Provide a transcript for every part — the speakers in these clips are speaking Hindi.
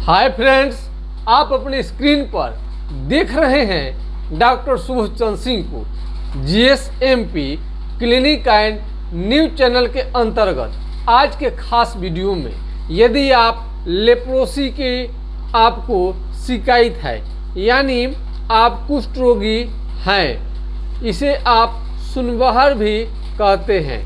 हाय फ्रेंड्स, आप अपनी स्क्रीन पर देख रहे हैं डॉक्टर सुबोध चंद्र सिंह को GSMP clinic and news channel के अंतर्गत आज के खास वीडियो में यदि आप लेप्रोसी की आपको शिकायत है यानी आप कुष्ठ रोगी हैं, इसे आप सुनबहर भी कहते हैं।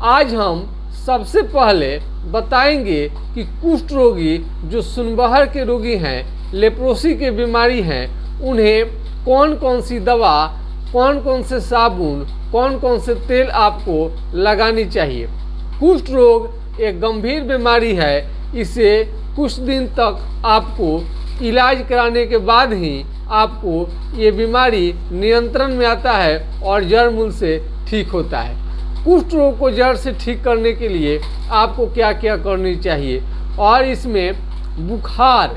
आज हम सबसे पहले बताएंगे कि कुष्ठ रोगी जो सुनबहर के रोगी हैं, लेप्रोसी के बीमारी हैं, उन्हें कौन कौन सी दवा, कौन कौन से साबुन, कौन कौन से तेल आपको लगानी चाहिए। कुष्ठ रोग एक गंभीर बीमारी है, इसे कुछ दिन तक आपको इलाज कराने के बाद ही आपको ये बीमारी नियंत्रण में आता है और जड़ मूल से ठीक होता है। कुष्ठ रोग को जड़ से ठीक करने के लिए आपको क्या क्या करनी चाहिए और इसमें बुखार,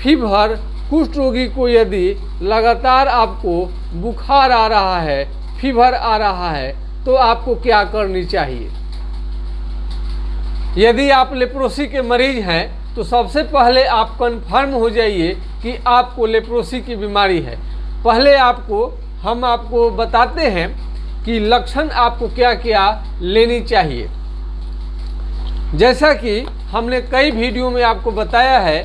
फीवर, कुष्ठ रोगी को यदि लगातार आपको बुखार आ रहा है, फीवर आ रहा है, तो आपको क्या करनी चाहिए। यदि आप लेप्रोसी के मरीज हैं तो सबसे पहले आप कंफर्म हो जाइए कि आपको लेप्रोसी की बीमारी है। पहले हम आपको बताते हैं कि लक्षण आपको क्या क्या लेनी चाहिए। जैसा कि हमने कई वीडियो में आपको बताया है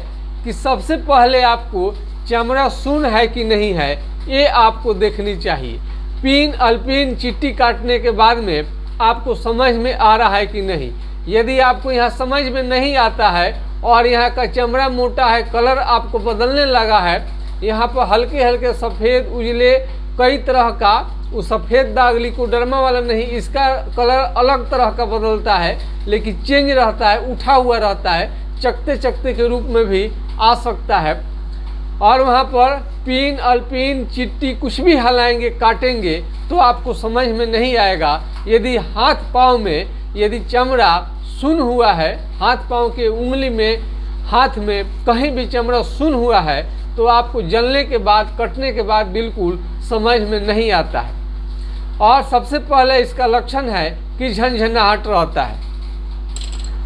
कि सबसे पहले आपको चमड़ा सुन्न है कि नहीं है, ये आपको देखनी चाहिए। पिन अल्पिन चिट्टी काटने के बाद में आपको समझ में आ रहा है कि नहीं। यदि आपको यहाँ समझ में नहीं आता है और यहाँ का चमड़ा मोटा है, कलर आपको बदलने लगा है, यहाँ पर हल्के हल्के सफ़ेद उजले कई तरह का, वो सफ़ेद दाग लिकोडर्मा वाला नहीं, इसका कलर अलग तरह का बदलता है लेकिन चेंज रहता है, उठा हुआ रहता है, चकते चकते के रूप में भी आ सकता है। और वहाँ पर पिन अल्पिन चिट्टी कुछ भी हलाएंगे, काटेंगे तो आपको समझ में नहीं आएगा। यदि हाथ पाँव में यदि चमड़ा सुन्न हुआ है, हाथ पाँव के उंगली में, हाथ में कहीं भी चमड़ा सुन्न हुआ है तो आपको जलने के बाद, कटने के बाद बिल्कुल समझ में नहीं आता है। और सबसे पहले इसका लक्षण है कि झनझनाहट रहता है।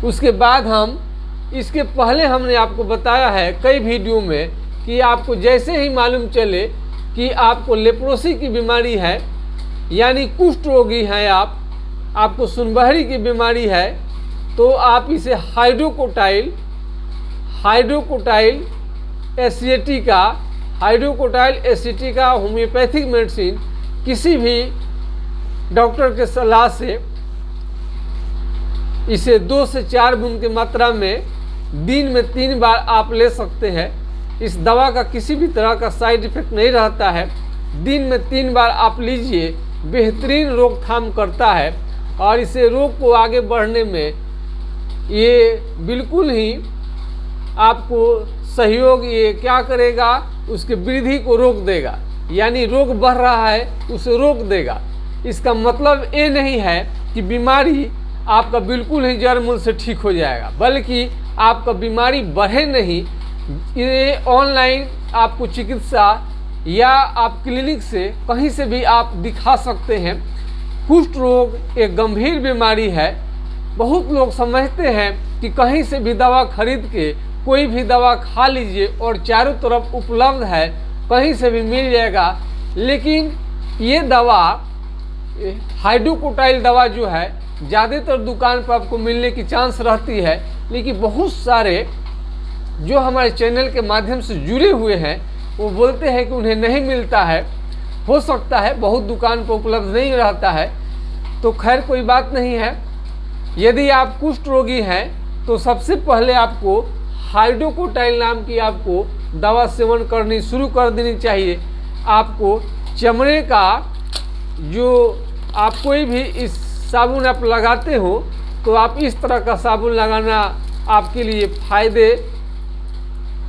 उसके बाद इसके पहले हमने आपको बताया है कई वीडियो में कि आपको जैसे ही मालूम चले कि आपको लेप्रोसी की बीमारी है यानी कुष्ठ रोगी हैं आपको सुनबहरी की बीमारी है, तो आप इसे हाइड्रोकोटाइल एसिटिका होम्योपैथिक मेडिसिन किसी भी डॉक्टर के सलाह से इसे 2 से 4 बूंद की मात्रा में दिन में 3 बार आप ले सकते हैं। इस दवा का किसी भी तरह का साइड इफेक्ट नहीं रहता है। दिन में 3 बार आप लीजिए, बेहतरीन रोकथाम करता है और इसे रोग को आगे बढ़ने में ये बिल्कुल ही आपको सहयोग, ये क्या करेगा, उसके वृद्धि को रोक देगा, यानी रोग बढ़ रहा है उसे रोक देगा। इसका मतलब ये नहीं है कि बीमारी आपका बिल्कुल ही जड़ मूल से ठीक हो जाएगा, बल्कि आपका बीमारी बढ़े नहीं। ये ऑनलाइन आपको चिकित्सा या आप क्लिनिक से कहीं से भी आप दिखा सकते हैं। कुष्ठ रोग एक गंभीर बीमारी है। बहुत लोग समझते हैं कि कहीं से भी दवा खरीद के कोई भी दवा खा लीजिए और चारों तरफ उपलब्ध है, कहीं से भी मिल जाएगा। लेकिन ये दवा, हाइड्रोकोटाइल दवा जो है, ज़्यादातर दुकान पर आपको मिलने की चांस रहती है, लेकिन बहुत सारे जो हमारे चैनल के माध्यम से जुड़े हुए हैं वो बोलते हैं कि उन्हें नहीं मिलता है। हो सकता है बहुत दुकान पर उपलब्ध नहीं रहता है, तो खैर कोई बात नहीं है। यदि आप कुष्ठ रोगी हैं तो सबसे पहले आपको हाइड्रोकोटाइल नाम की आपको दवा सेवन करनी शुरू कर देनी चाहिए। आपको चमड़े का जो आप कोई भी इस साबुन आप लगाते हो तो आप इस तरह का साबुन लगाना आपके लिए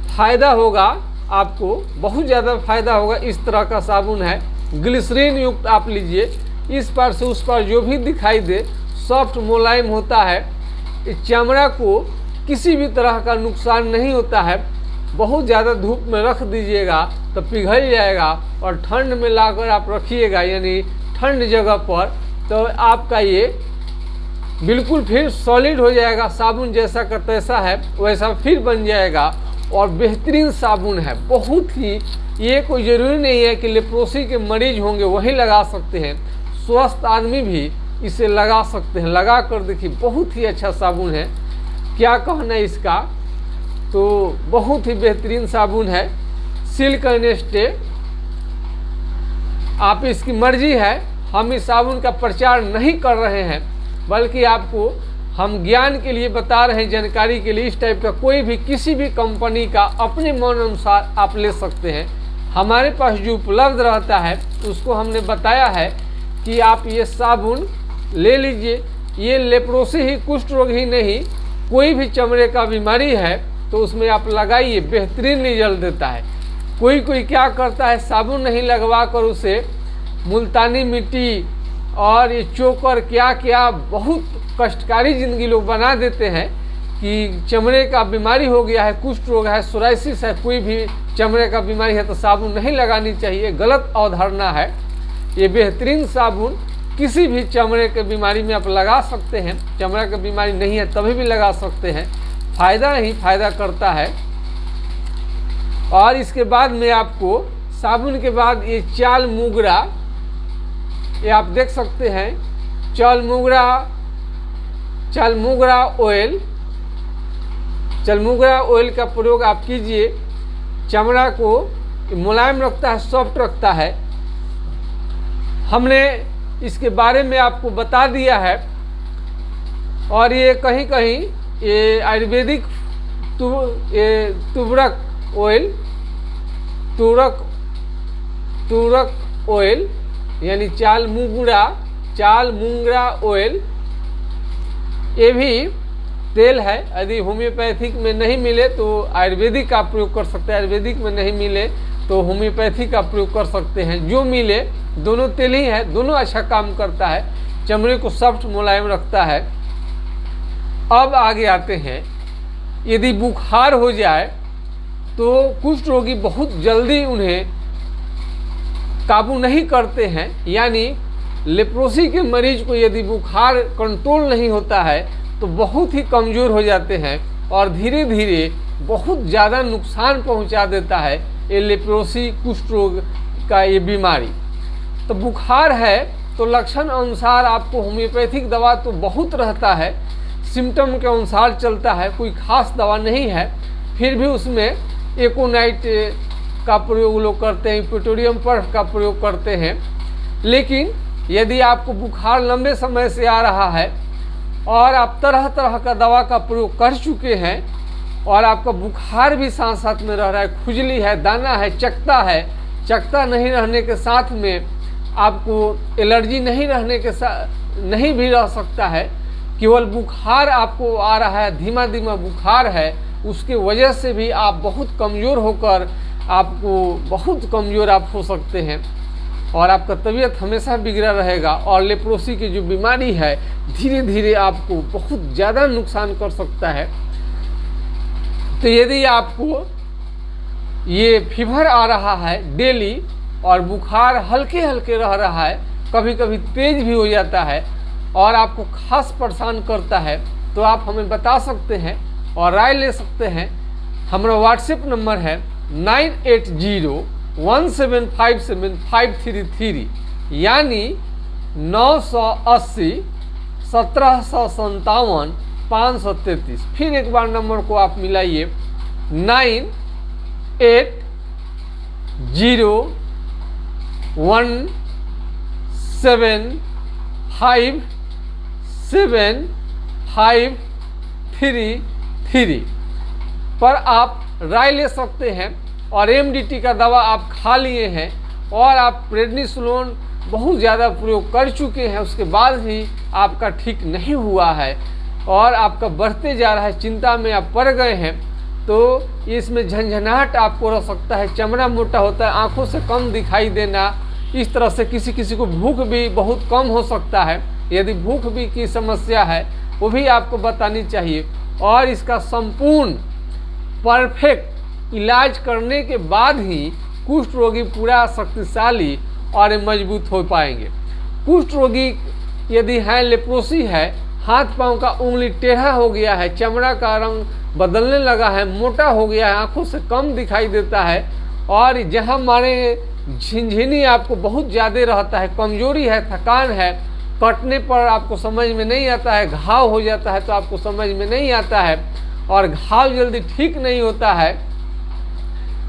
फ़ायदा होगा, आपको बहुत ज़्यादा फ़ायदा होगा। इस तरह का साबुन है, ग्लिसरीन युक्त आप लीजिए। इस पार से उस पार जो भी दिखाई दे, सॉफ्ट मुलायम होता है। इस चमड़ा को किसी भी तरह का नुकसान नहीं होता है। बहुत ज़्यादा धूप में रख दीजिएगा तो पिघल जाएगा और ठंड में लाकर आप रखिएगा, यानी ठंड जगह पर, तो आपका ये बिल्कुल फिर सॉलिड हो जाएगा। साबुन जैसा का तैसा है वैसा फिर बन जाएगा और बेहतरीन साबुन है, बहुत ही। ये कोई ज़रूरी नहीं है कि लेप्रोसी के मरीज होंगे वही लगा सकते हैं, स्वस्थ आदमी भी इसे लगा सकते हैं। लगा कर देखिए, बहुत ही अच्छा साबुन है, क्या कहना है इसका। तो बहुत ही बेहतरीन साबुन है, सिल्क एंड स्टे। आप इसकी मर्जी है, हम इस साबुन का प्रचार नहीं कर रहे हैं, बल्कि आपको हम ज्ञान के लिए बता रहे हैं, जानकारी के लिए। इस टाइप का कोई भी किसी भी कंपनी का अपने मन अनुसार आप ले सकते हैं। हमारे पास जो उपलब्ध रहता है उसको हमने बताया है कि आप ये साबुन ले लीजिए। ये लेप्रोसी ही, कुष्ठ रोग ही नहीं, कोई भी चमड़े का बीमारी है तो उसमें आप लगाइए, बेहतरीन रिजल्ट देता है। कोई कोई क्या करता है, साबुन नहीं लगवा कर उसे मुल्तानी मिट्टी और ये चोकर क्या क्या बहुत कष्टकारी ज़िंदगी लोग बना देते हैं कि चमड़े का बीमारी हो गया है, कुष्ठ रोग है, सोराइसिस है, कोई भी चमड़े का बीमारी है तो साबुन नहीं लगानी चाहिए, गलत अवधारणा है। ये बेहतरीन साबुन किसी भी चमड़े के बीमारी में आप लगा सकते हैं। चमड़े की बीमारी नहीं है तभी भी लगा सकते हैं, फ़ायदा ही फ़ायदा करता है। और इसके बाद में आपको साबुन के बाद ये चाल मोगरा, ये आप देख सकते हैं, चाल मोगरा ऑयल, चाल मोगरा ऑयल का प्रयोग आप कीजिए। चमड़ा को मुलायम रखता है, सॉफ्ट रखता है। हमने इसके बारे में आपको बता दिया है। और ये कहीं कहीं ये आयुर्वेदिक तुरक ऑयल यानी चाल मुंगरा ऑयल, ये भी तेल है। यदि होम्योपैथिक में नहीं मिले तो आयुर्वेदिक का प्रयोग कर सकते हैं, आयुर्वेदिक में नहीं मिले तो होम्योपैथिक का प्रयोग कर सकते हैं। जो मिले दोनों तेल ही है, दोनों अच्छा काम करता है, चमड़े को सॉफ्ट मुलायम रखता है। अब आगे आते हैं, यदि बुखार हो जाए तो कुष्ठ रोगी बहुत जल्दी उन्हें काबू नहीं करते हैं। यानी लेप्रोसी के मरीज को यदि बुखार कंट्रोल नहीं होता है तो बहुत ही कमज़ोर हो जाते हैं और धीरे धीरे बहुत ज़्यादा नुकसान पहुंचा देता है ये लेप्रोसी कुष्ठ रोग का ये बीमारी। तो बुखार है तो लक्षण अनुसार आपको होम्योपैथिक दवा तो बहुत रहता है, सिम्टम के अनुसार चलता है, कोई खास दवा नहीं है। फिर भी उसमें एकोनाइट का प्रयोग लोग करते हैं, इपिटोरियम पर्फ का प्रयोग करते हैं। लेकिन यदि आपको बुखार लंबे समय से आ रहा है और आप तरह तरह का दवा का प्रयोग कर चुके हैं और आपका बुखार भी साथ साथ में रह रहा है, खुजली है, दाना है, चकता नहीं रहने के साथ में आपको एलर्जी नहीं रहने के साथ नहीं भी रह सकता है, केवल बुखार आपको आ रहा है, धीमा धीमा बुखार है, उसके वजह से भी आप बहुत कमज़ोर होकर आपको बहुत कमज़ोर आप हो सकते हैं और आपका तबीयत हमेशा बिगड़ा रहेगा। और लेप्रोसी की जो बीमारी है धीरे धीरे आपको बहुत ज़्यादा नुकसान कर सकता है। तो यदि आपको ये फीवर आ रहा है डेली और बुखार हल्के हल्के रह रहा है, कभी कभी तेज भी हो जाता है और आपको खास परेशान करता है, तो आप हमें बता सकते हैं और राय ले सकते हैं। हमारा व्हाट्सएप नंबर है 9801757533 यानी 980 1757 533। फिर एक बार नंबर को आप मिलाइए 9801757533 पर आप राय ले सकते हैं। और एमडीटी का दवा आप खा लिए हैं और आप प्रेडनिसोलोन बहुत ज़्यादा प्रयोग कर चुके हैं, उसके बाद भी आपका ठीक नहीं हुआ है और आपका बढ़ते जा रहा है, चिंता में आप पड़ गए हैं, तो इसमें झंझनाहट आपको रह सकता है, चमड़ा मोटा होता है, आंखों से कम दिखाई देना, इस तरह से किसी को भूख भी बहुत कम हो सकता है। यदि भूख भी की समस्या है वो भी आपको बतानी चाहिए। और इसका संपूर्ण परफेक्ट इलाज करने के बाद ही कुष्ठ रोगी पूरा शक्तिशाली और मजबूत हो पाएंगे। कुष्ठ रोगी यदि है, लेप्रोसी है, हाथ पांव का उंगली टेढ़ा हो गया है, चमड़ा का रंग बदलने लगा है, मोटा हो गया है, आंखों से कम दिखाई देता है, और जहां मारे झिनझिनी आपको बहुत ज़्यादा रहता है, कमजोरी है, थकान है, कटने पर आपको समझ में नहीं आता है, घाव हो जाता है तो आपको समझ में नहीं आता है, और घाव जल्दी ठीक नहीं होता है।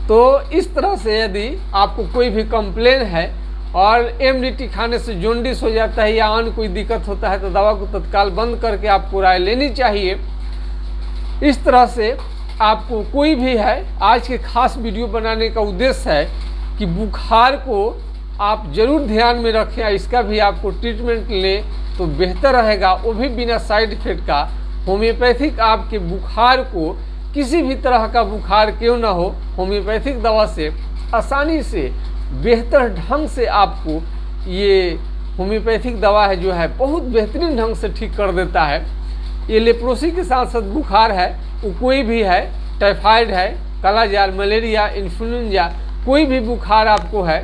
तो इस तरह से यदि आपको कोई भी कंप्लेन है और एमडीटी खाने से जॉन्डिस हो जाता है या अन्य कोई दिक्कत होता है तो दवा को तत्काल बंद करके आपको राय लेनी चाहिए। इस तरह से आपको कोई भी है, आज के खास वीडियो बनाने का उद्देश्य है कि बुखार को आप जरूर ध्यान में रखें, इसका भी आपको ट्रीटमेंट लें तो बेहतर रहेगा, वो भी बिना साइड इफेक्ट का। होम्योपैथिक आपके बुखार को, किसी भी तरह का बुखार क्यों ना हो, होम्योपैथिक दवा से आसानी से बेहतर ढंग से आपको ये होम्योपैथिक दवा है जो है बहुत बेहतरीन ढंग से ठीक कर देता है। ये लेप्रोसी के साथ साथ बुखार है, वो कोई भी है, टाइफाइड है, कालाजार, मलेरिया, इन्फ्लुएंजा, कोई भी बुखार आपको है,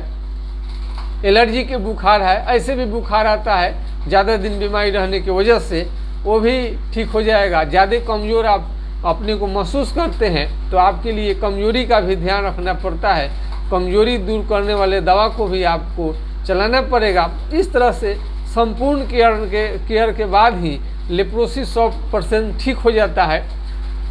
एलर्जी के बुखार है, ऐसे भी बुखार आता है ज़्यादा दिन बीमारी रहने की वजह से, वो भी ठीक हो जाएगा। ज़्यादा कमज़ोर आप अपने को महसूस करते हैं तो आपके लिए कमजोरी का भी ध्यान रखना पड़ता है, कमजोरी दूर करने वाले दवा को भी आपको चलाना पड़ेगा। इस तरह से संपूर्ण केयर के बाद ही लेप्रोसी 100% ठीक हो जाता है।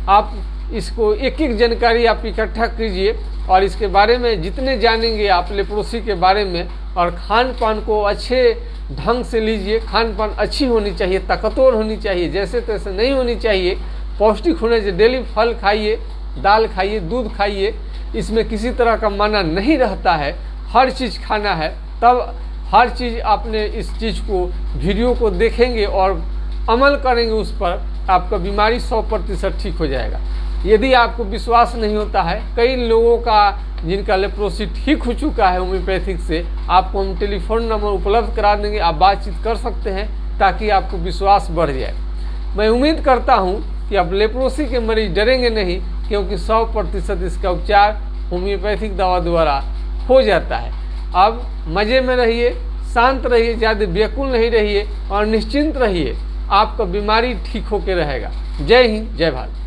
आप इसको एक एक जानकारी आप इकट्ठा कीजिए और इसके बारे में जितने जानेंगे आप लेप्रोसी के बारे में, और खान पान को अच्छे ढंग से लीजिए। खान पान अच्छी होनी चाहिए, ताकतवर होनी चाहिए, जैसे तैसे नहीं होनी चाहिए, पौष्टिक होने चाहिए। डेली फल खाइए, दाल खाइए, दूध खाइए, इसमें किसी तरह का मना नहीं रहता है, हर चीज़ खाना है। तब हर चीज़ आपने इस चीज़ को, वीडियो को देखेंगे और अमल करेंगे उस पर, आपका बीमारी 100% ठीक हो जाएगा। यदि आपको विश्वास नहीं होता है, कई लोगों का जिनका लेप्रोसी ठीक हो चुका है होम्योपैथिक से, आपको हम टेलीफोन नंबर उपलब्ध करा देंगे, आप बातचीत कर सकते हैं ताकि आपको विश्वास बढ़ जाए। मैं उम्मीद करता हूं कि अब लेप्रोसी के मरीज डरेंगे नहीं, क्योंकि 100% इसका उपचार होम्योपैथिक दवा द्वारा हो जाता है। अब मज़े में रहिए, शांत रहिए, ज़्यादा व्याकुल नहीं रहिए और निश्चिंत रहिए, आपका बीमारी ठीक होकर रहेगा। जय हिंद, जय भारत।